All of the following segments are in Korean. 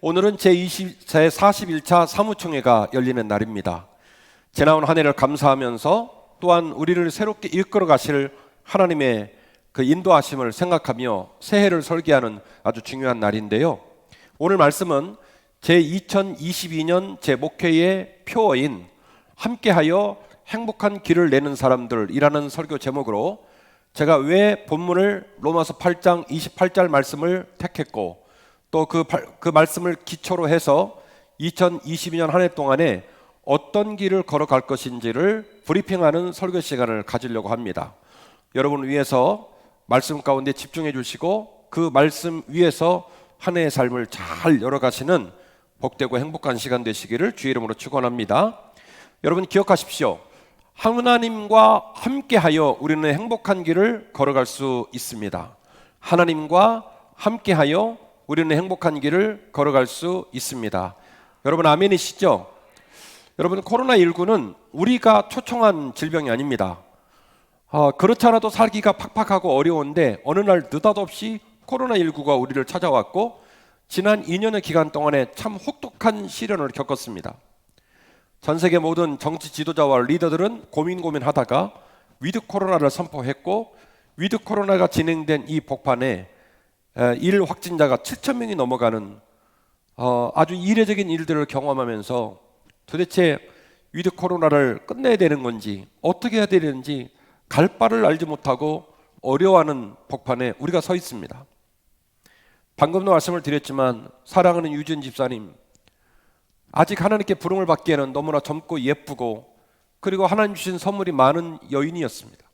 오늘은 제41차 사무총회가 열리는 날입니다. 지나온 한 해를 감사하면서 또한 우리를 새롭게 이끌어 가실 하나님의 그 인도하심을 생각하며 새해를 설계하는 아주 중요한 날인데요. 오늘 말씀은 제2022년 제 목회의 표어인 함께하여 행복한 길을 내는 사람들이라는 설교 제목으로 제가 왜 본문을 로마서 8장 28절 말씀을 택했고 또 그 말씀을 기초로 해서 2022년 한 해 동안에 어떤 길을 걸어갈 것인지를 브리핑하는 설교 시간을 가지려고 합니다. 여러분을 위해서 말씀 가운데 집중해 주시고 그 말씀 위에서 한 해의 삶을 잘 열어가시는 복되고 행복한 시간 되시기를 주의 이름으로 축원합니다. 여러분 기억하십시오. 하나님과 함께하여 우리는 행복한 길을 걸어갈 수 있습니다. 하나님과 함께하여 우리는 행복한 길을 걸어갈 수 있습니다. 여러분 아멘이시죠? 여러분 코로나19는 우리가 초청한 질병이 아닙니다. 그렇지 않아도 살기가 팍팍하고 어려운데 어느 날 느닷없이 코로나19가 우리를 찾아왔고 지난 2년의 기간 동안에 참 혹독한 시련을 겪었습니다. 전 세계 모든 정치 지도자와 리더들은 고민하다가 위드 코로나를 선포했고 위드 코로나가 진행된 이 복판에 일 확진자가 7,000명이 넘어가는 아주 이례적인 일들을 경험하면서 도대체 위드 코로나를 끝내야 되는 건지 어떻게 해야 되는지 갈 바를 알지 못하고 어려워하는 복판에 우리가 서 있습니다. 방금도 말씀을 드렸지만 사랑하는 유진 집사님, 아직 하나님께 부름을 받기에는 너무나 젊고 예쁘고 그리고 하나님 주신 선물이 많은 여인이었습니다.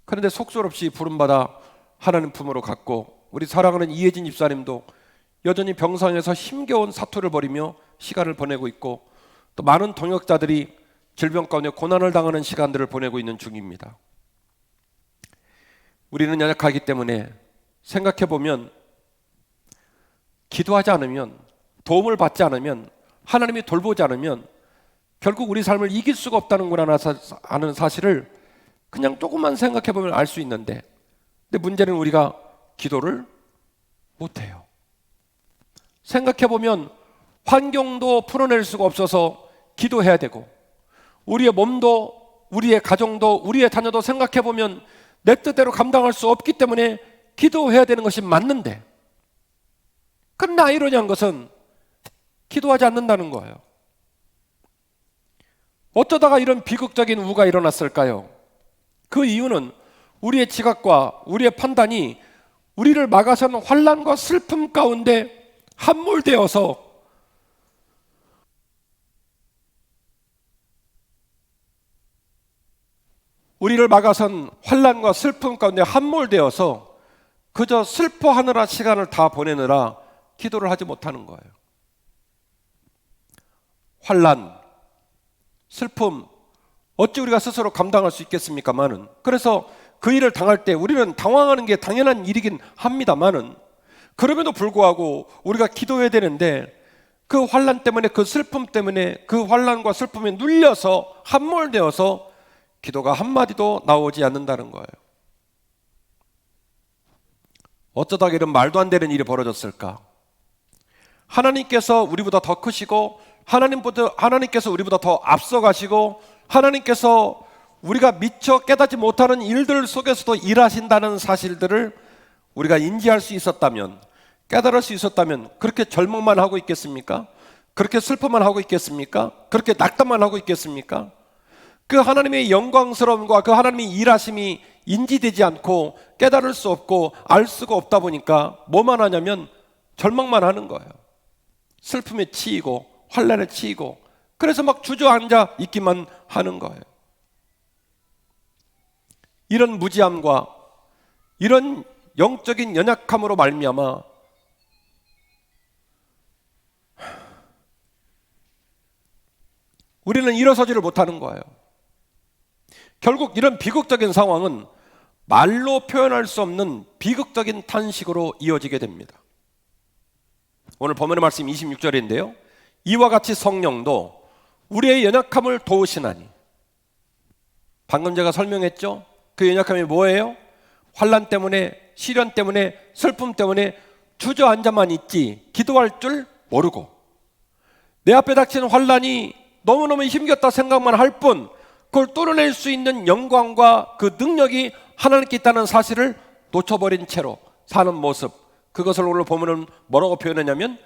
그런데 속절없이 부름받아 하나님 품으로 갔고 우리 사랑하는 이혜진 집사님도 여전히 병상에서 힘겨운 사투를 벌이며 시간을 보내고 있고 또 많은 동역자들이 질병 가운데 고난을 당하는 시간들을 보내고 있는 중입니다. 우리는 연약하기 때문에 생각해보면 기도하지 않으면 도움을 받지 않으면 하나님이 돌보지 않으면 결국 우리 삶을 이길 수가 없다는 거라는 하는 사실을 그냥 조금만 생각해보면 알 수 있는데 근데 문제는 우리가 기도를 못해요. 생각해보면 환경도 풀어낼 수가 없어서 기도해야 되고 우리의 몸도 우리의 가정도 우리의 자녀도 생각해보면 내 뜻대로 감당할 수 없기 때문에 기도해야 되는 것이 맞는데 그러나 아이러니한 것은 기도하지 않는다는 거예요. 어쩌다가 이런 비극적인 우가 일어났을까요? 그 이유는 우리의 지각과 우리의 판단이 우리를 막아서는 환난과 슬픔 가운데 함몰되어서 우리를 막아선 환난과 슬픔 가운데 함몰되어서 그저 슬퍼하느라 시간을 다 보내느라 기도를 하지 못하는 거예요. 환난, 슬픔 어찌 우리가 스스로 감당할 수 있겠습니까마는 그래서 그 일을 당할 때 우리는 당황하는 게 당연한 일이긴 합니다마는 그럼에도 불구하고 우리가 기도해야 되는데 그 환난 때문에 그 슬픔 때문에 그 환난과 슬픔에 눌려서 함몰되어서 기도가 한마디도 나오지 않는다는 거예요. 어쩌다가 이런 말도 안 되는 일이 벌어졌을까? 하나님께서 우리보다 더 크시고 하나님께서 우리보다 더 앞서가시고 하나님께서 우리가 미처 깨닫지 못하는 일들 속에서도 일하신다는 사실들을 우리가 인지할 수 있었다면 깨달을 수 있었다면 그렇게 절망만 하고 있겠습니까? 그렇게 슬퍼만 하고 있겠습니까? 그렇게 낙담만 하고 있겠습니까? 그 하나님의 영광스러움과 그 하나님의 일하심이 인지되지 않고 깨달을 수 없고 알 수가 없다 보니까 뭐만 하냐면 절망만 하는 거예요. 슬픔에 치이고 환난에 치이고 그래서 막 주저앉아 있기만 하는 거예요. 이런 무지함과 이런 영적인 연약함으로 말미암아 우리는 일어서지를 못하는 거예요. 결국 이런 비극적인 상황은 말로 표현할 수 없는 비극적인 탄식으로 이어지게 됩니다. 오늘 본문의 말씀 26절인데요. 이와 같이 성령도 우리의 연약함을 도우시나니. 방금 제가 설명했죠. 그 연약함이 뭐예요? 환난 때문에, 시련 때문에, 슬픔 때문에 주저앉아만 있지 기도할 줄 모르고 내 앞에 닥치는 환난이 너무너무 힘겹다 생각만 할 뿐 그걸 뚫어낼 수 있는 영광과 그 능력이 하나님께 있다는 사실을 놓쳐버린 채로 사는 모습, 그것을 오늘 보면은 뭐라고 표현했냐면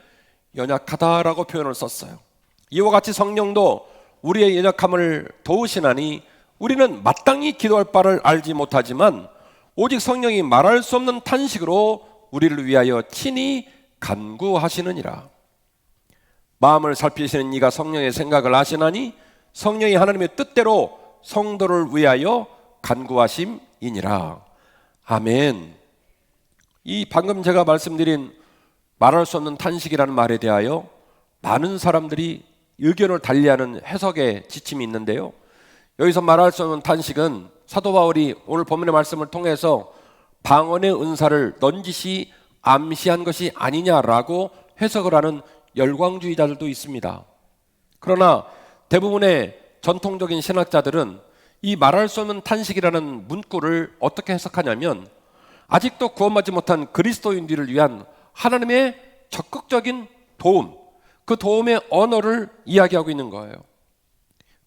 연약하다라고 표현을 썼어요. 이와 같이 성령도 우리의 연약함을 도우시나니 우리는 마땅히 기도할 바를 알지 못하지만 오직 성령이 말할 수 없는 탄식으로 우리를 위하여 친히 간구하시느니라. 마음을 살피시는 이가 성령의 생각을 아시나니 성령이 하나님의 뜻대로 성도를 위하여 간구하심이니라. 아멘. 이 방금 제가 말씀드린 말할 수 없는 탄식이라는 말에 대하여 많은 사람들이 의견을 달리하는 해석의 지침이 있는데요, 여기서 말할 수 없는 탄식은 사도 바울이 오늘 본문의 말씀을 통해서 방언의 은사를 넌지시 암시한 것이 아니냐라고 해석을 하는 열광주의자들도 있습니다. 그러나 대부분의 전통적인 신학자들은 이 말할 수 없는 탄식이라는 문구를 어떻게 해석하냐면 아직도 구원받지 못한 그리스도인들을 위한 하나님의 적극적인 도움, 그 도움의 언어를 이야기하고 있는 거예요.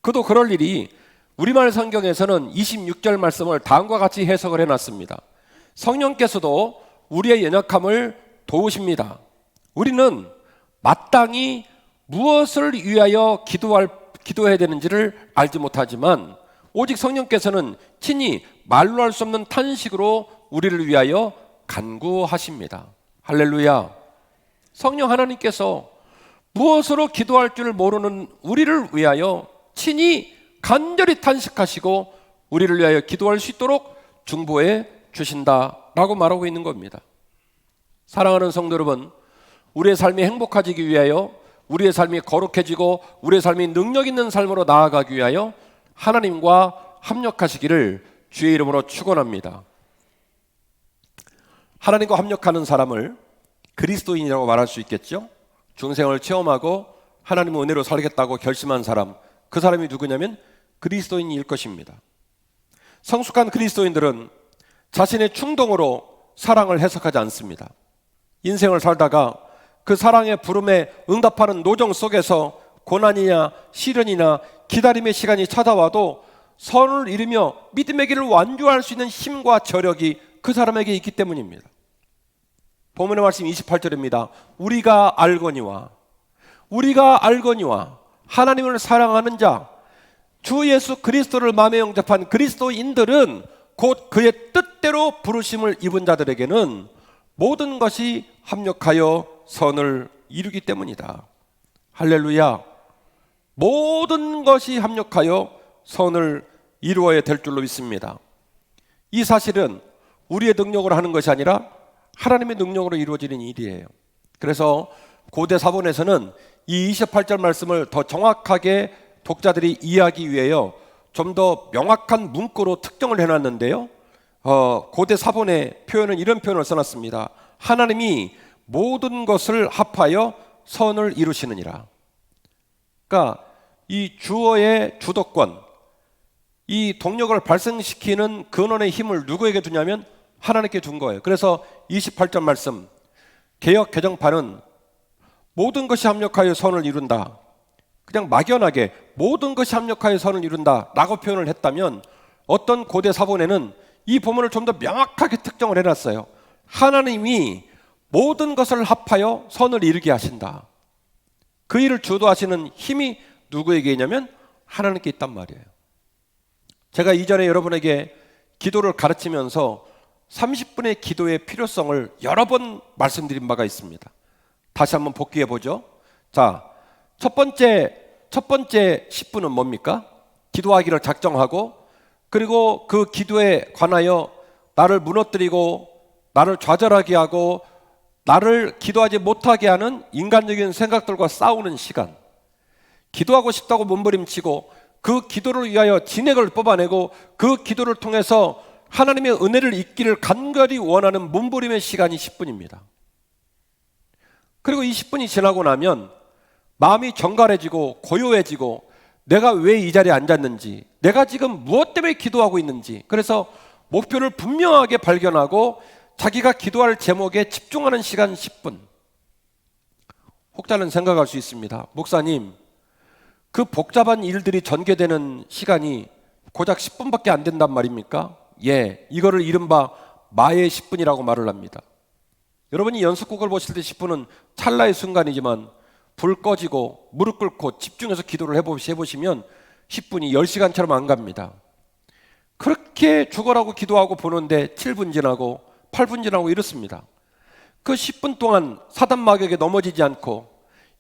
그도 그럴 일이 우리말 성경에서는 26절 말씀을 다음과 같이 해석을 해놨습니다. 성령께서도 우리의 연약함을 도우십니다. 우리는 마땅히 무엇을 위하여 기도해야 되는지를 알지 못하지만 오직 성령께서는 친히 말로 할 수 없는 탄식으로 우리를 위하여 간구하십니다. 할렐루야. 성령 하나님께서 무엇으로 기도할 줄 모르는 우리를 위하여 친히 간절히 탄식하시고 우리를 위하여 기도할 수 있도록 중보해 주신다라고 말하고 있는 겁니다. 사랑하는 성도 여러분, 우리의 삶이 행복해지기 위하여, 우리의 삶이 거룩해지고 우리의 삶이 능력 있는 삶으로 나아가기 위하여 하나님과 합력하시기를 주의 이름으로 축원합니다. 하나님과 합력하는 사람을 그리스도인이라고 말할 수 있겠죠. 중생을 체험하고 하나님의 은혜로 살겠다고 결심한 사람, 그 사람이 누구냐면 그리스도인일 것입니다. 성숙한 그리스도인들은 자신의 충동으로 사랑을 해석하지 않습니다. 인생을 살다가 그 사랑의 부름에 응답하는 노정 속에서 고난이나 시련이나 기다림의 시간이 찾아와도 선을 이루며 믿음의 길을 완주할 수 있는 힘과 저력이 그 사람에게 있기 때문입니다. 본문의 말씀 28절입니다. 우리가 알거니와 하나님을 사랑하는 자 주 예수 그리스도를 마음에 영접한 그리스도인들은 곧 그의 뜻대로 부르심을 입은 자들에게는 모든 것이 합력하여 선을 이루기 때문이다. 할렐루야. 모든 것이 합력하여 선을 이루어야 될 줄로 믿습니다. 이 사실은 우리의 능력으로 하는 것이 아니라 하나님의 능력으로 이루어지는 일이에요. 그래서 고대 사본에서는 이 28절 말씀을 더 정확하게 독자들이 이해하기 위해요 좀 더 명확한 문구로 특정을 해놨는데요, 고대 사본의 표현은 이런 표현을 써놨습니다. 하나님이 모든 것을 합하여 선을 이루시느니라. 그러니까 이 주어의 주도권, 이 동력을 발생시키는 근원의 힘을 누구에게 두냐면 하나님께 준 거예요. 그래서 28절 말씀 개역 개정판은 모든 것이 합력하여 선을 이룬다, 그냥 막연하게 모든 것이 합력하여 선을 이룬다 라고 표현을 했다면, 어떤 고대 사본에는 이 본문을 좀 더 명확하게 특정을 해놨어요. 하나님이 모든 것을 합하여 선을 이루게 하신다. 그 일을 주도하시는 힘이 누구에게 있냐면 하나님께 있단 말이에요. 제가 이전에 여러분에게 기도를 가르치면서 30분의 기도의 필요성을 여러 번 말씀드린 바가 있습니다. 다시 한번 복귀해 보죠. 자, 첫 번째 10분은 뭡니까? 기도하기를 작정하고, 그리고 그 기도에 관하여 나를 무너뜨리고 나를 좌절하게 하고 나를 기도하지 못하게 하는 인간적인 생각들과 싸우는 시간, 기도하고 싶다고 몸부림치고 그 기도를 위하여 진액을 뽑아내고 그 기도를 통해서 하나님의 은혜를 잊기를 간절히 원하는 몸부림의 시간이 10분입니다. 그리고 이 10분이 지나고 나면 마음이 정갈해지고 고요해지고 내가 왜 이 자리에 앉았는지, 내가 지금 무엇 때문에 기도하고 있는지, 그래서 목표를 분명하게 발견하고 자기가 기도할 제목에 집중하는 시간 10분. 혹자는 생각할 수 있습니다. 목사님, 그 복잡한 일들이 전개되는 시간이 고작 10분밖에 안 된단 말입니까? 예, 이거를 이른바 마의 10분이라고 말을 합니다. 여러분이 연습곡을 보실 때 10분은 찰나의 순간이지만 불 꺼지고 무릎 꿇고 집중해서 기도를 해보시면 10분이 10시간처럼 안 갑니다. 그렇게 죽어라고 기도하고 보는데 7분 지나고 8분 지나고 이렇습니다. 그 10분 동안 사단 마격에 넘어지지 않고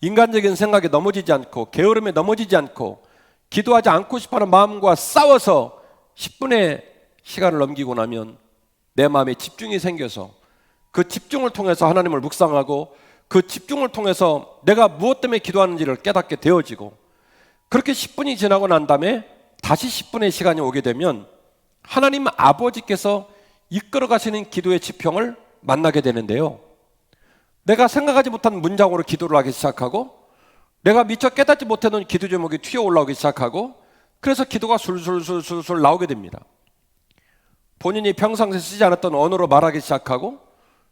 인간적인 생각에 넘어지지 않고 게으름에 넘어지지 않고 기도하지 않고 싶어하는 마음과 싸워서 10분의 시간을 넘기고 나면 내 마음에 집중이 생겨서 그 집중을 통해서 하나님을 묵상하고 그 집중을 통해서 내가 무엇 때문에 기도하는지를 깨닫게 되어지고 그렇게 10분이 지나고 난 다음에 다시 10분의 시간이 오게 되면 하나님 아버지께서 이끌어 가시는 기도의 지평을 만나게 되는데요. 내가 생각하지 못한 문장으로 기도를 하기 시작하고 내가 미처 깨닫지 못했던 기도 제목이 튀어 올라오기 시작하고 그래서 기도가 술술술술 나오게 됩니다. 본인이 평상시에 쓰지 않았던 언어로 말하기 시작하고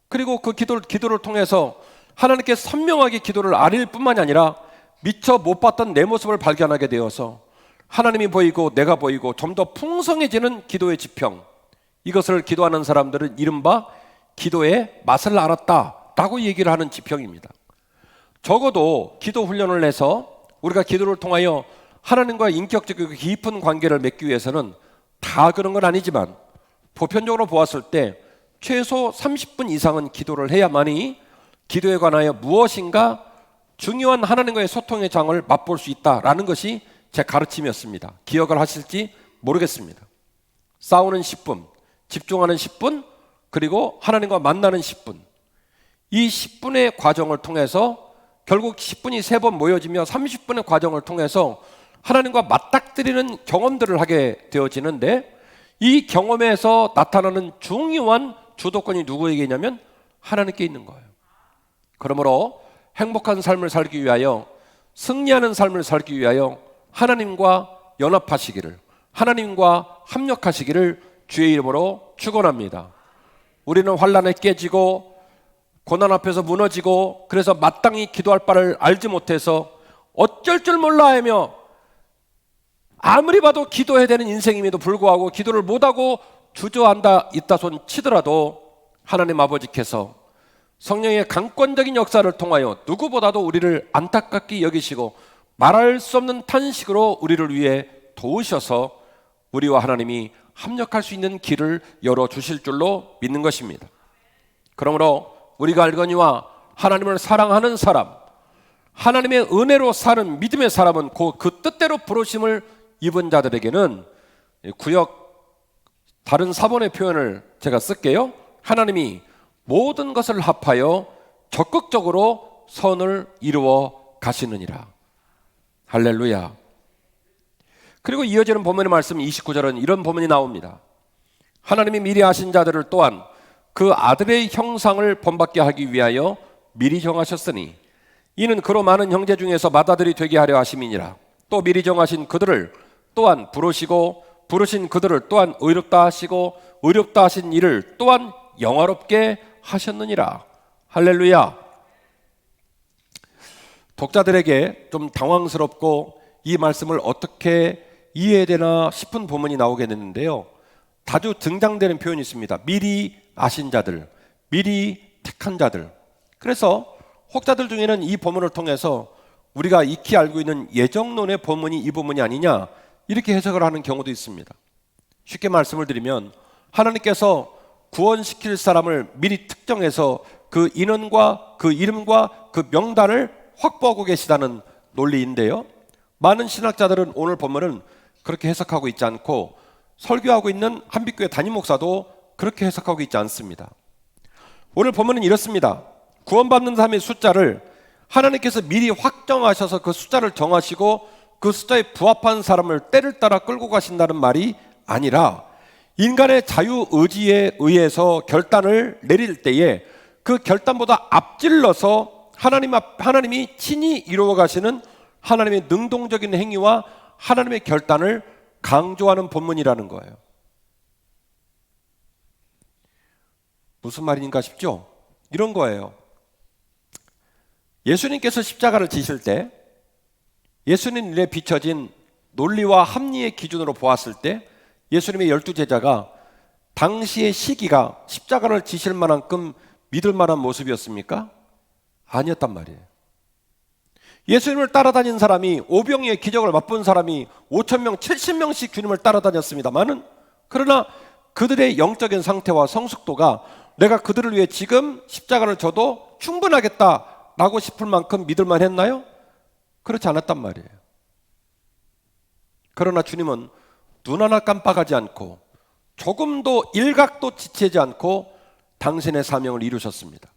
그리고 그 기도를 통해서 하나님께 선명하게 기도를 아릴 뿐만이 아니라 미처 못 봤던 내 모습을 발견하게 되어서 하나님이 보이고 내가 보이고 좀 더 풍성해지는 기도의 지평, 이것을 기도하는 사람들은 이른바 기도의 맛을 알았다라고 얘기를 하는 지평입니다. 적어도 기도 훈련을 해서 우리가 기도를 통하여 하나님과 인격적이고 깊은 관계를 맺기 위해서는 다 그런 건 아니지만 보편적으로 보았을 때 최소 30분 이상은 기도를 해야만이 기도에 관하여 무엇인가 중요한 하나님과의 소통의 장을 맛볼 수 있다라는 것이 제 가르침이었습니다. 기억을 하실지 모르겠습니다. 싸우는 10분, 집중하는 10분, 그리고 하나님과 만나는 10분. 이 10분의 과정을 통해서 결국 10분이 3번 모여지며 30분의 과정을 통해서 하나님과 맞닥뜨리는 경험들을 하게 되어지는데 이 경험에서 나타나는 중요한 주도권이 누구에게 있냐면 하나님께 있는 거예요. 그러므로 행복한 삶을 살기 위하여 승리하는 삶을 살기 위하여 하나님과 연합하시기를 하나님과 합력하시기를 주의 이름으로 축원합니다. 우리는 환난에 깨지고 고난 앞에서 무너지고 그래서 마땅히 기도할 바를 알지 못해서 어쩔 줄 몰라 하며 아무리 봐도 기도해야 되는 인생임에도 불구하고 기도를 못하고 주저앉아 있다 손 치더라도 하나님 아버지께서 성령의 강권적인 역사를 통하여 누구보다도 우리를 안타깝게 여기시고 말할 수 없는 탄식으로 우리를 위해 도우셔서 우리와 하나님이 합력할 수 있는 길을 열어주실 줄로 믿는 것입니다. 그러므로 우리가 알거니와 하나님을 사랑하는 사람, 하나님의 은혜로 사는 믿음의 사람은 그 뜻대로 부르심을 입은 자들에게는 구역 다른 사본의 표현을 제가 쓸게요. 하나님이 모든 것을 합하여 적극적으로 선을 이루어 가시느니라. 할렐루야. 그리고 이어지는 본문의 말씀 29절은 이런 본문이 나옵니다. 하나님이 미리 하신 자들을 또한 그 아들의 형상을 본받게 하기 위하여 미리 정하셨으니 이는 그로 많은 형제 중에서 맏아들이 되게 하려 하심이니라. 또 미리 정하신 그들을 또한 부르시고 부르신 그들을 또한 의롭다 하시고 의롭다 하신 이를 또한 영화롭게 하셨느니라. 할렐루야. 독자들에게 좀 당황스럽고 이 말씀을 어떻게 이해해야 되나 싶은 본문이 나오게 되는데요. 자주 등장되는 표현이 있습니다. 미리 아신 자들, 미리 택한 자들. 그래서 혹자들 중에는 이 본문을 통해서 우리가 익히 알고 있는 예정론의 본문이 이 본문이 아니냐 이렇게 해석을 하는 경우도 있습니다. 쉽게 말씀을 드리면 하나님께서 구원시킬 사람을 미리 특정해서 그 인원과 그 이름과 그 명단을 확보하고 계시다는 논리인데요. 많은 신학자들은 오늘 본문은 그렇게 해석하고 있지 않고 설교하고 있는 한빛교회 담임 목사도 그렇게 해석하고 있지 않습니다. 오늘 본문은 이렇습니다. 구원받는 사람의 숫자를 하나님께서 미리 확정하셔서 그 숫자를 정하시고 그 숫자에 부합한 사람을 때를 따라 끌고 가신다는 말이 아니라 인간의 자유의지에 의해서 결단을 내릴 때에 그 결단보다 앞질러서 하나님이 친히 이루어 가시는 하나님의 능동적인 행위와 하나님의 결단을 강조하는 본문이라는 거예요. 무슨 말인가 싶죠? 이런 거예요. 예수님께서 십자가를 지실 때 예수님 눈에 비춰진 논리와 합리의 기준으로 보았을 때 예수님의 12제자가 당시의 시기가 십자가를 지실 만큼 믿을 만한 모습이었습니까? 아니었단 말이에요. 예수님을 따라다닌 사람이 오병이의 기적을 맛본 사람이 5,000명, 70명씩 주님을 따라다녔습니다만은, 그러나 그들의 영적인 상태와 성숙도가 내가 그들을 위해 지금 십자가를 져도 충분하겠다라고 싶을 만큼 믿을만 했나요? 그렇지 않았단 말이에요. 그러나 주님은 눈 하나 깜빡하지 않고 조금도 일각도 지체하지 않고 당신의 사명을 이루셨습니다.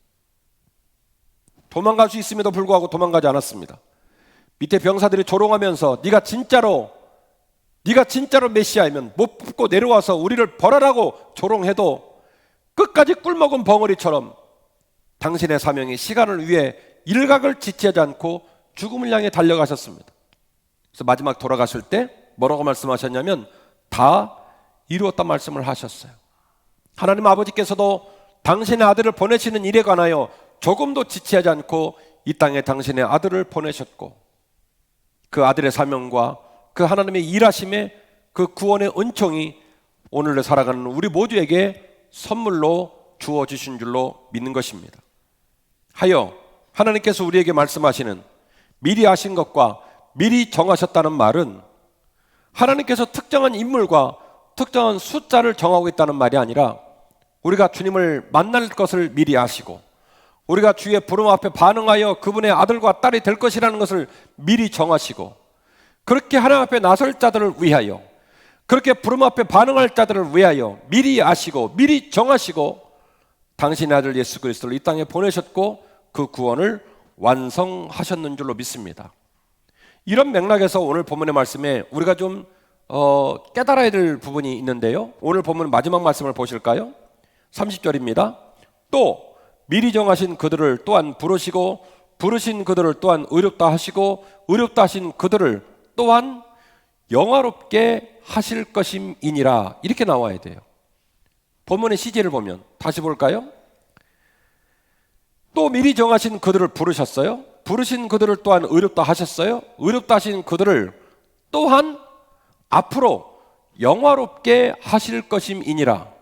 도망갈 수 있음에도 불구하고 도망가지 않았습니다. 밑에 병사들이 조롱하면서 네가 진짜로 메시아이면 못 붙고 내려와서 우리를 벌하라고 조롱해도 끝까지 꿀먹은 벙어리처럼 당신의 사명이 시간을 위해 일각을 지체하지 않고 죽음을 향해 달려가셨습니다. 그래서 마지막 돌아가실 때 뭐라고 말씀하셨냐면 다 이루었단 말씀을 하셨어요. 하나님 아버지께서도 당신의 아들을 보내시는 일에 관하여 조금도 지체하지 않고 이 땅에 당신의 아들을 보내셨고, 그 아들의 사명과 그 하나님의 일하심의 그 구원의 은총이 오늘을 살아가는 우리 모두에게 선물로 주어지신 줄로 믿는 것입니다. 하여 하나님께서 우리에게 말씀하시는 미리 하신 것과 미리 정하셨다는 말은 하나님께서 특정한 인물과 특정한 숫자를 정하고 있다는 말이 아니라 우리가 주님을 만날 것을 미리 아시고 우리가 주의 부름 앞에 반응하여 그분의 아들과 딸이 될 것이라는 것을 미리 정하시고, 그렇게 하나님 앞에 나설 자들을 위하여, 그렇게 부름 앞에 반응할 자들을 위하여 미리 아시고 미리 정하시고 당신의 아들 예수 그리스도를 이 땅에 보내셨고 그 구원을 완성하셨는 줄로 믿습니다. 이런 맥락에서 오늘 본문의 말씀에 우리가 좀 깨달아야 될 부분이 있는데요, 오늘 본문 마지막 말씀을 보실까요? 30절입니다. 또 미리 정하신 그들을 또한 부르시고 부르신 그들을 또한 의롭다 하시고 의롭다 하신 그들을 또한 영화롭게 하실 것임이니라, 이렇게 나와야 돼요. 본문의 시제를 보면 다시 볼까요? 또 미리 정하신 그들을 부르셨어요. 부르신 그들을 또한 의롭다 하셨어요. 의롭다 하신 그들을 또한 앞으로 영화롭게 하실 것임이니라.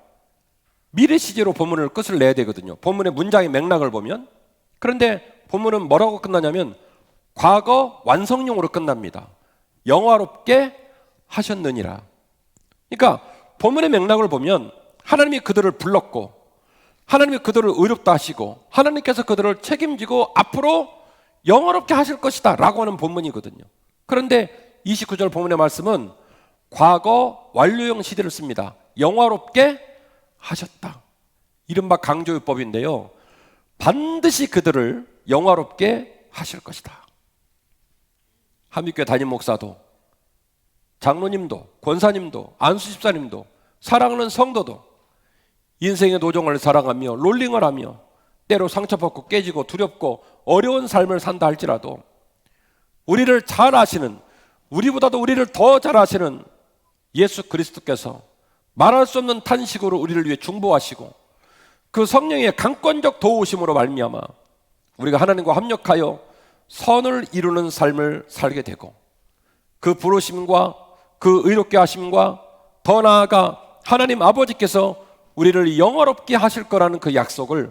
미래 시제로 본문을 끝을 내야 되거든요. 본문의 문장의 맥락을 보면. 그런데 본문은 뭐라고 끝나냐면 과거 완성형으로 끝납니다. 영화롭게 하셨느니라. 그러니까 본문의 맥락을 보면 하나님이 그들을 불렀고 하나님이 그들을 의롭다 하시고 하나님께서 그들을 책임지고 앞으로 영화롭게 하실 것이다 라고 하는 본문이거든요. 그런데 29절 본문의 말씀은 과거 완료형 시제를 씁니다. 영화롭게 하셨다. 이른바 강조요법인데요, 반드시 그들을 영화롭게 하실 것이다. 한빛교회 담임 목사도, 장로님도, 권사님도, 안수집사님도, 사랑하는 성도도 인생의 도정을 사랑하며 롤링을 하며 때로 상처받고 깨지고 두렵고 어려운 삶을 산다 할지라도 우리를 잘 아시는, 우리보다도 우리를 더 잘 아시는 예수 그리스도께서 말할 수 없는 탄식으로 우리를 위해 중보하시고 그 성령의 강권적 도우심으로 말미암아 우리가 하나님과 합력하여 선을 이루는 삶을 살게 되고, 그 부르심과 그 의롭게 하심과 더 나아가 하나님 아버지께서 우리를 영화롭게 하실 거라는 그 약속을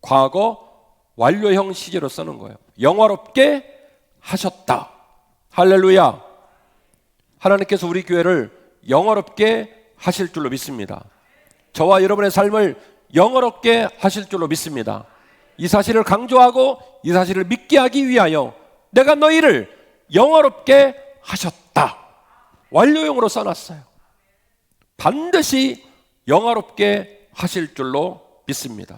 과거 완료형 시제로 쓰는 거예요. 영화롭게 하셨다. 할렐루야. 하나님께서 우리 교회를 영화롭게 하실 줄로 믿습니다. 저와 여러분의 삶을 영화롭게 하실 줄로 믿습니다. 이 사실을 강조하고 이 사실을 믿게 하기 위하여 내가 너희를 영화롭게 하셨다. 완료형으로 써놨어요. 반드시 영화롭게 하실 줄로 믿습니다.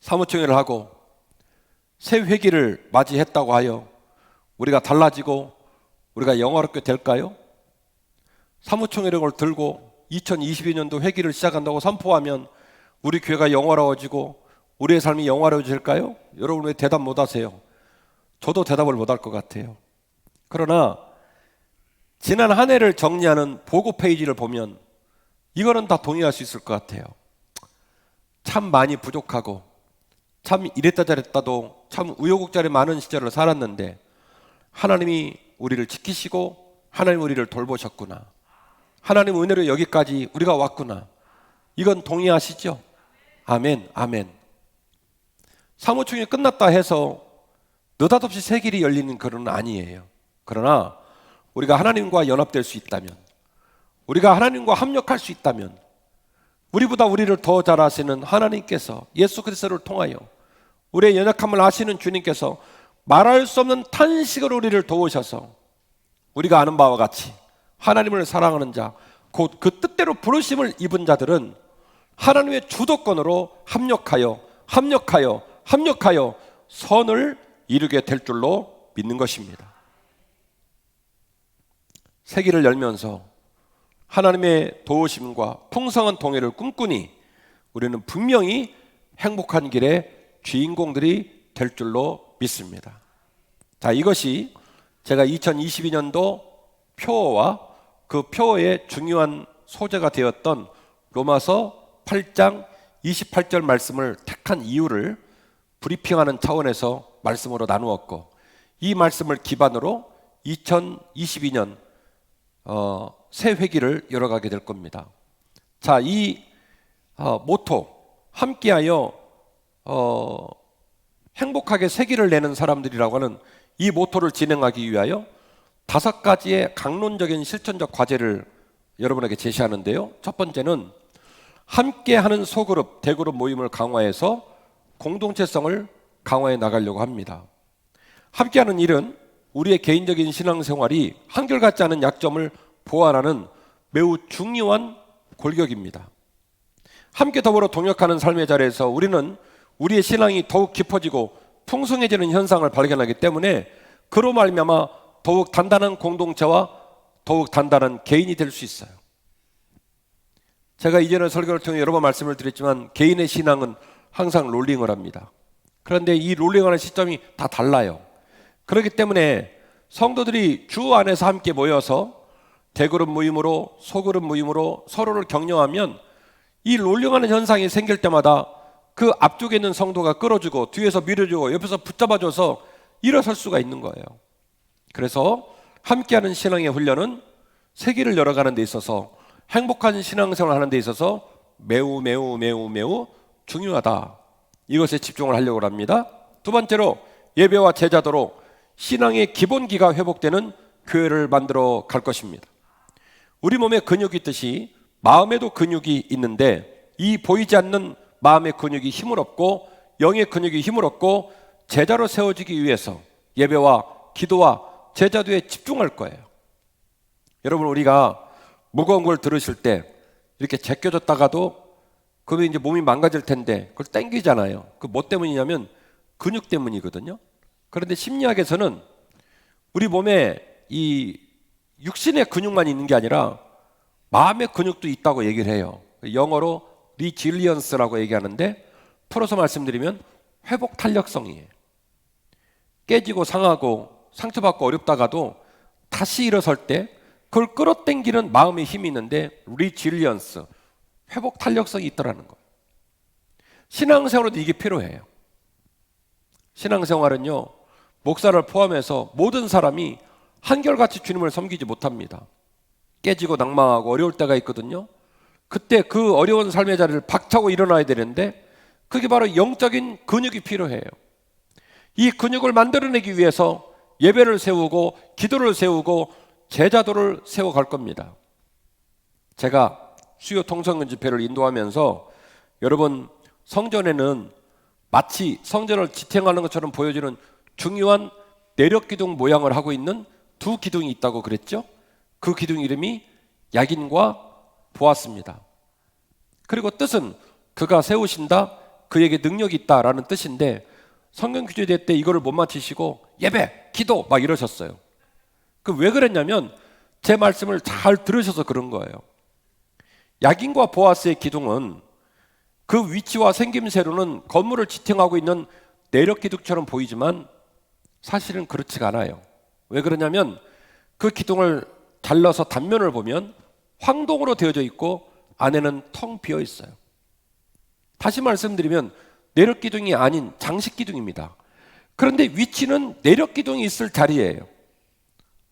사무총회를 하고 새 회기를 맞이했다고 하여 우리가 달라지고 우리가 영화롭게 될까요? 사무총회력을 들고 2022년도 회기를 시작한다고 선포하면 우리 교회가 영화로워지고 우리의 삶이 영화로워질까요? 여러분 왜 대답 못 하세요? 저도 대답을 못 할 것 같아요. 그러나 지난 한 해를 정리하는 보고 페이지를 보면 이거는 다 동의할 수 있을 것 같아요. 참 많이 부족하고 참 이랬다 저랬다도 참 우여곡절이 많은 시절을 살았는데 하나님이 우리를 지키시고 하나님 우리를 돌보셨구나. 하나님 은혜로 여기까지 우리가 왔구나. 이건 동의하시죠? 아멘, 아멘. 사무총회 끝났다 해서 느닷없이 새 길이 열리는 그런 아니에요. 그러나 우리가 하나님과 연합될 수 있다면, 우리가 하나님과 합력할 수 있다면, 우리보다 우리를 더 잘 아시는 하나님께서 예수 그리스도를 통하여 우리의 연약함을 아시는 주님께서 말할 수 없는 탄식으로 우리를 도우셔서 우리가 아는 바와 같이 하나님을 사랑하는 자, 곧 그 뜻대로 부르심을 입은 자들은 하나님의 주도권으로 합력하여 선을 이루게 될 줄로 믿는 것입니다. 세기를 열면서 하나님의 도우심과 풍성한 동행을 꿈꾸니 우리는 분명히 행복한 길의 주인공들이 될 줄로 믿습니다. 자, 이것이 제가 2022년도 표어와 그 표어의 중요한 소재가 되었던 로마서 8장 28절 말씀을 택한 이유를 브리핑하는 차원에서 말씀으로 나누었고, 이 말씀을 기반으로 2022년 새 회기를 열어가게 될 겁니다. 자, 이 모토 함께하여 행복하게 새기를 내는 사람들이라고 하는 이 모토를 진행하기 위하여 5가지의 강론적인 실천적 과제를 여러분에게 제시하는데요. 첫 번째는 함께하는 소그룹, 대그룹 모임을 강화해서 공동체성을 강화해 나가려고 합니다. 함께하는 일은 우리의 개인적인 신앙생활이 한결같지 않은 약점을 보완하는 매우 중요한 골격입니다. 함께 더불어 동역하는 삶의 자리에서 우리는 우리의 신앙이 더욱 깊어지고 풍성해지는 현상을 발견하기 때문에 그로 말미암아 더욱 단단한 공동체와 더욱 단단한 개인이 될 수 있어요. 제가 이전에 설교를 통해 여러 번 말씀을 드렸지만 개인의 신앙은 항상 롤링을 합니다. 그런데 이 롤링하는 시점이 다 달라요. 그렇기 때문에 성도들이 주 안에서 함께 모여서 대그룹 모임으로 소그룹 모임으로 서로를 격려하면 이 롤링하는 현상이 생길 때마다 그 앞쪽에 있는 성도가 끌어주고 뒤에서 밀어주고 옆에서 붙잡아줘서 일어설 수가 있는 거예요. 그래서 함께하는 신앙의 훈련은 세기를 열어가는 데 있어서 행복한 신앙생활을 하는 데 있어서 매우 중요하다. 이것에 집중을 하려고 합니다. 두 번째로 예배와 제자도로 신앙의 기본기가 회복되는 교회를 만들어 갈 것입니다. 우리 몸에 근육이 있듯이 마음에도 근육이 있는데 이 보이지 않는 마음의 근육이 힘을 얻고 영의 근육이 힘을 얻고 제자로 세워지기 위해서 예배와 기도와 제자도에 집중할 거예요. 여러분, 우리가 무거운 걸 들으실 때 이렇게 제껴졌다가도 그러면 이제 몸이 망가질 텐데 그걸 당기잖아요. 그 뭐 때문이냐면 근육 때문이거든요. 그런데 심리학에서는 우리 몸에 이 육신의 근육만 있는 게 아니라 마음의 근육도 있다고 얘기를 해요. 영어로 리질리언스라고 얘기하는데 풀어서 말씀드리면 회복 탄력성이에요. 깨지고 상하고 상처받고 어렵다가도 다시 일어설 때 그걸 끌어당기는 마음의 힘이 있는데 리질리언스, 회복 탄력성이 있더라는 거예요. 신앙생활에도 이게 필요해요. 신앙생활은요, 목사를 포함해서 모든 사람이 한결같이 주님을 섬기지 못합니다. 깨지고 낭망하고 어려울 때가 있거든요. 그때 그 어려운 삶의 자리를 박차고 일어나야 되는데 그게 바로 영적인 근육이 필요해요. 이 근육을 만들어내기 위해서 예배를 세우고 기도를 세우고 제자도를 세워갈 겁니다. 제가 수요 통성근 집회를 인도하면서 여러분, 성전에는 마치 성전을 지탱하는 것처럼 보여지는 중요한 내력기둥 모양을 하고 있는 두 기둥이 있다고 그랬죠. 그 기둥 이름이 야긴과 보아스입니다. 그리고 뜻은 그가 세우신다, 그에게 능력이 있다라는 뜻인데 성경 규제대 때 이거를 못 맞히시고 예배, 기도 막 이러셨어요. 그 왜 그랬냐면 제 말씀을 잘 들으셔서 그런 거예요. 야긴과 보아스의 기둥은 그 위치와 생김새로는 건물을 지탱하고 있는 내력기둥처럼 보이지만 사실은 그렇지가 않아요. 왜 그러냐면 그 기둥을 잘라서 단면을 보면 황동으로 되어져 있고 안에는 텅 비어 있어요. 다시 말씀드리면 내력 기둥이 아닌 장식 기둥입니다. 그런데 위치는 내력 기둥이 있을 자리예요.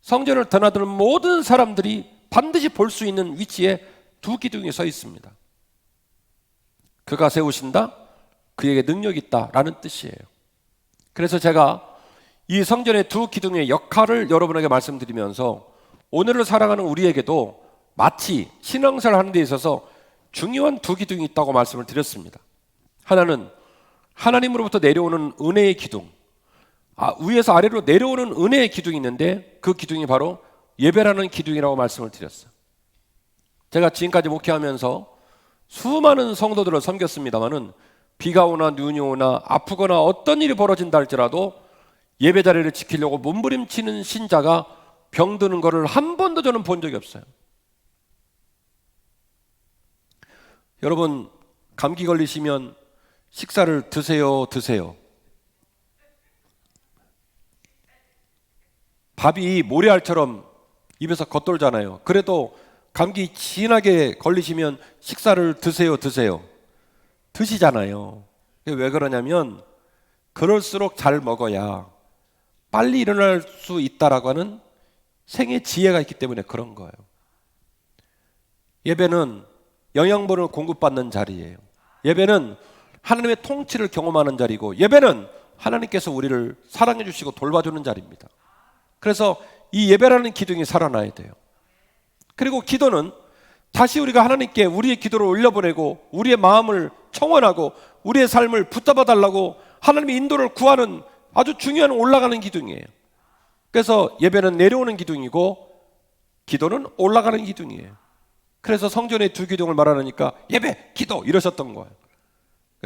성전을 드나드는 모든 사람들이 반드시 볼 수 있는 위치에 두 기둥이 서 있습니다. 그가 세우신다? 그에게 능력이 있다라는 뜻이에요. 그래서 제가 이 성전의 두 기둥의 역할을 여러분에게 말씀드리면서 오늘을 살아가는 우리에게도 마치 신앙생활 하는 데 있어서 중요한 두 기둥이 있다고 말씀을 드렸습니다. 하나는 하나님으로부터 내려오는 은혜의 기둥, 위에서 아래로 내려오는 은혜의 기둥이 있는데 그 기둥이 바로 예배라는 기둥이라고 말씀을 드렸어요. 제가 지금까지 목회하면서 수많은 성도들을 섬겼습니다마는 비가 오나 눈이 오나 아프거나 어떤 일이 벌어진다 할지라도 예배 자리를 지키려고 몸부림치는 신자가 병드는 것을 한 번도 저는 본 적이 없어요. 여러분, 감기 걸리시면 식사를 드세요? 밥이 모래알처럼 입에서 겉돌잖아요. 그래도 감기 진하게 걸리시면 식사를 드세요? 드시잖아요. 왜 그러냐면 그럴수록 잘 먹어야 빨리 일어날 수 있다라고 하는 생의 지혜가 있기 때문에 그런 거예요. 예배는 영양분을 공급받는 자리예요. 예배는 하나님의 통치를 경험하는 자리고, 예배는 하나님께서 우리를 사랑해 주시고 돌봐주는 자리입니다. 그래서 이 예배라는 기둥이 살아나야 돼요. 그리고 기도는 다시 우리가 하나님께 우리의 기도를 올려보내고 우리의 마음을 청원하고 우리의 삶을 붙잡아 달라고 하나님의 인도를 구하는 아주 중요한 올라가는 기둥이에요. 그래서 예배는 내려오는 기둥이고 기도는 올라가는 기둥이에요. 그래서 성전의 두 기둥을 말하니까 예배, 기도 이러셨던 거예요.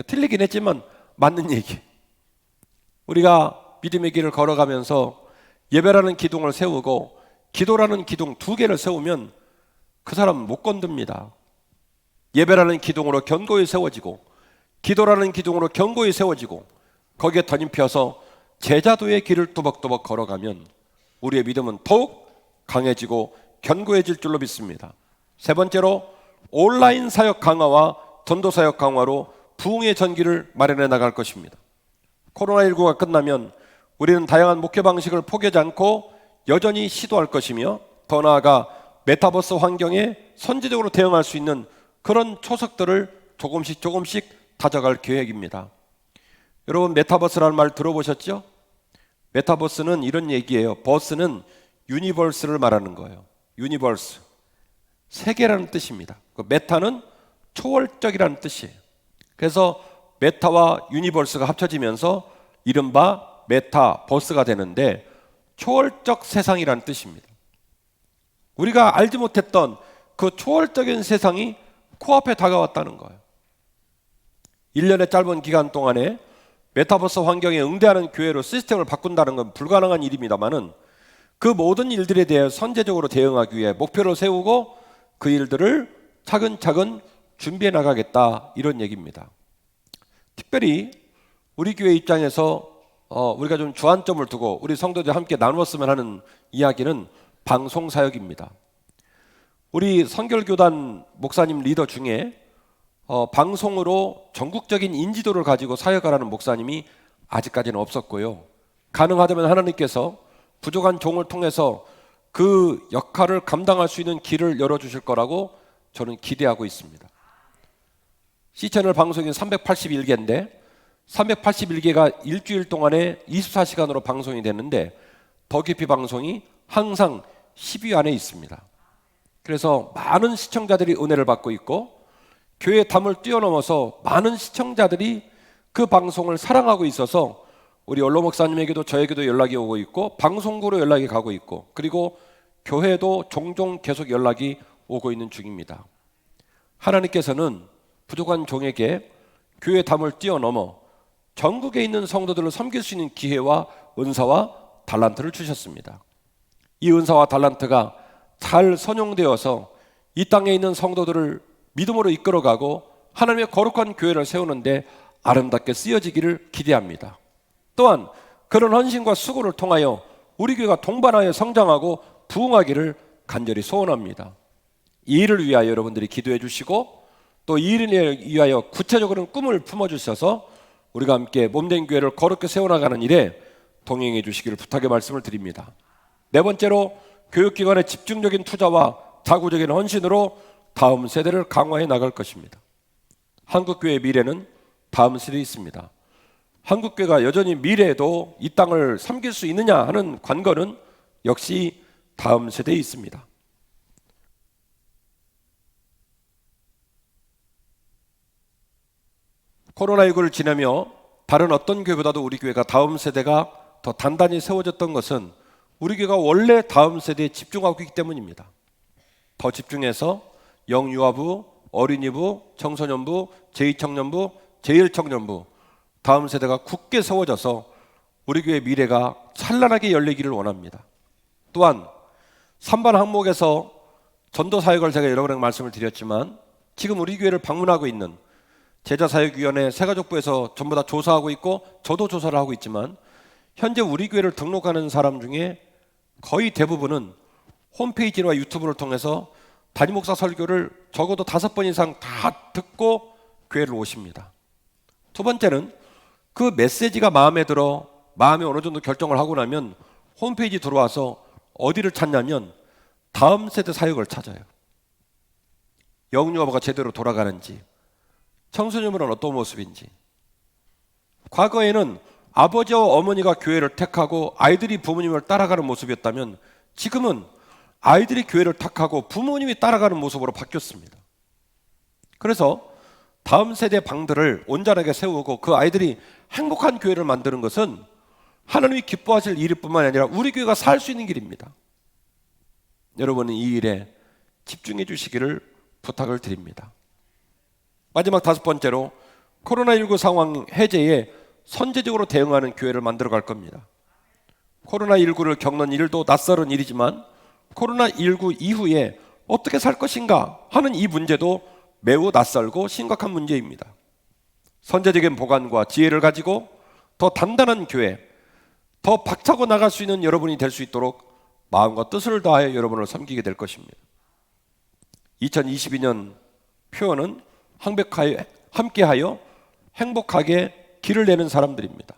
틀리긴 했지만 맞는 얘기. 우리가 믿음의 길을 걸어가면서 예배라는 기둥을 세우고 기도라는 기둥 두 개를 세우면 그 사람은 못 건듭니다. 예배라는 기둥으로 견고히 세워지고 기도라는 기둥으로 견고히 세워지고 거기에 덧입혀서 제자도의 길을 또박또박 걸어가면 우리의 믿음은 더욱 강해지고 견고해질 줄로 믿습니다. 세 번째로 온라인 사역 강화와 전도 사역 강화로 부흥의 전기를 마련해 나갈 것입니다. 코로나19가 끝나면 우리는 다양한 목회 방식을 포기하지 않고 여전히 시도할 것이며 더 나아가 메타버스 환경에 선제적으로 대응할 수 있는 그런 초석들을 조금씩 다져갈 계획입니다. 여러분, 메타버스라는 말 들어보셨죠? 메타버스는 이런 얘기예요. 버스는 유니버스를 말하는 거예요. 유니버스, 세계라는 뜻입니다. 그 메타는 초월적이라는 뜻이에요. 그래서 메타와 유니버스가 합쳐지면서 이른바 메타버스가 되는데 초월적 세상이라는 뜻입니다. 우리가 알지 못했던 그 초월적인 세상이 코앞에 다가왔다는 거예요. 1년의 짧은 기간 동안에 메타버스 환경에 응대하는 교회로 시스템을 바꾼다는 건 불가능한 일입니다만은 그 모든 일들에 대해 선제적으로 대응하기 위해 목표를 세우고 그 일들을 차근차근 준비해 나가겠다, 이런 얘기입니다. 특별히 우리 교회 입장에서 우리가 좀 주안점을 두고 우리 성도들 함께 나누었으면 하는 이야기는 방송 사역입니다. 우리 선결교단 목사님 리더 중에 방송으로 전국적인 인지도를 가지고 사역하라는 목사님이 아직까지는 없었고요. 가능하다면 하나님께서 부족한 종을 통해서 그 역할을 감당할 수 있는 길을 열어주실 거라고 저는 기대하고 있습니다. C채널 방송이 381개인데 381개가 일주일 동안에 24시간으로 방송이 되는데 더 깊이 방송이 항상 10위 안에 있습니다. 그래서 많은 시청자들이 은혜를 받고 있고 교회의 담을 뛰어넘어서 많은 시청자들이 그 방송을 사랑하고 있어서 우리 원로 목사님에게도 저에게도 연락이 오고 있고 방송국으로 연락이 가고 있고 그리고 교회도 종종 계속 연락이 오고 있는 중입니다. 하나님께서는 부족한 종에게 교회의 담을 뛰어넘어 전국에 있는 성도들을 섬길 수 있는 기회와 은사와 달란트를 주셨습니다. 이 은사와 달란트가 잘 선용되어서 이 땅에 있는 성도들을 믿음으로 이끌어가고 하나님의 거룩한 교회를 세우는데 아름답게 쓰여지기를 기대합니다. 또한 그런 헌신과 수고를 통하여 우리 교회가 동반하여 성장하고 부흥하기를 간절히 소원합니다. 이 일을 위하여 여러분들이 기도해 주시고 또 이 일을 위하여 구체적으로는 꿈을 품어주셔서 우리가 함께 몸된 교회를 거룩히 세워나가는 일에 동행해 주시기를 부탁의 말씀을 드립니다. 네 번째로 교육기관의 집중적인 투자와 자구적인 헌신으로 다음 세대를 강화해 나갈 것입니다. 한국교회의 미래는 다음 세대에 있습니다. 한국교회가 여전히 미래에도 이 땅을 섬길 수 있느냐 하는 관건은 역시 다음 세대에 있습니다. 코로나19를 지나며 다른 어떤 교회보다도 우리 교회가 다음 세대가 더 단단히 세워졌던 것은 우리 교회가 원래 다음 세대에 집중하고 있기 때문입니다. 더 집중해서 영유아부, 어린이부, 청소년부, 제2청년부, 제1청년부 다음 세대가 굳게 세워져서 우리 교회의 미래가 찬란하게 열리기를 원합니다. 또한 3반 항목에서 전도사역을 제가 여러 번 말씀을 드렸지만 지금 우리 교회를 방문하고 있는 제자사역위원회 새가족부에서 전부 다 조사하고 있고 저도 조사를 하고 있지만 현재 우리 교회를 등록하는 사람 중에 거의 대부분은 홈페이지와 유튜브를 통해서 담임 목사 설교를 적어도 5번 이상 다 듣고 교회를 오십니다. 두 번째는 그 메시지가 마음에 들어 마음에 어느 정도 결정을 하고 나면 홈페이지 들어와서 어디를 찾냐면 다음 세대 사역을 찾아요. 영유아부가 제대로 돌아가는지, 청소년부는 어떤 모습인지. 과거에는 아버지와 어머니가 교회를 택하고 아이들이 부모님을 따라가는 모습이었다면 지금은 아이들이 교회를 택하고 부모님이 따라가는 모습으로 바뀌었습니다. 그래서 다음 세대 방들을 온전하게 세우고 그 아이들이 행복한 교회를 만드는 것은 하나님이 기뻐하실 일일 뿐만 아니라 우리 교회가 살 수 있는 길입니다. 여러분은 이 일에 집중해 주시기를 부탁을 드립니다. 마지막 5번째로 코로나19 상황 해제에 선제적으로 대응하는 교회를 만들어 갈 겁니다. 코로나19를 겪는 일도 낯설은 일이지만 코로나19 이후에 어떻게 살 것인가 하는 이 문제도 매우 낯설고 심각한 문제입니다. 선제적인 보관과 지혜를 가지고 더 단단한 교회, 더 박차고 나갈 수 있는 여러분이 될 수 있도록 마음과 뜻을 다하여 여러분을 섬기게 될 것입니다. 2022년 표어는 함께하여 행복하게 길을 내는 사람들입니다.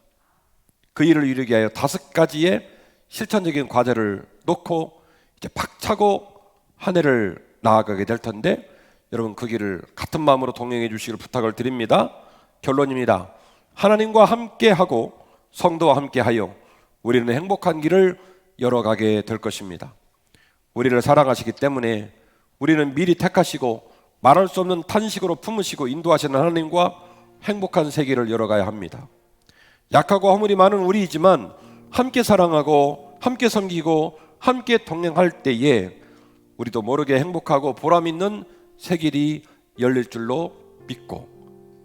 그 일을 이루기 위하여 5가지의 실천적인 과제를 놓고 이제 박차고 한 해를 나아가게 될 텐데 여러분 그 길을 같은 마음으로 동행해 주시길 부탁을 드립니다. 결론입니다. 하나님과 함께하고 성도와 함께하여 우리는 행복한 길을 열어가게 될 것입니다. 우리를 사랑하시기 때문에 우리는 미리 택하시고 말할 수 없는 탄식으로 품으시고 인도하시는 하나님과 행복한 세계를 열어가야 합니다. 약하고 허물이 많은 우리이지만 함께 사랑하고 함께 섬기고 함께 동행할 때에 우리도 모르게 행복하고 보람 있는 새 길이 열릴 줄로 믿고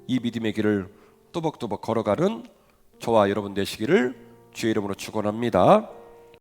이 믿음의 길을 또박또박 걸어가는 저와 여러분 되시기를 주의 이름으로 축원합니다.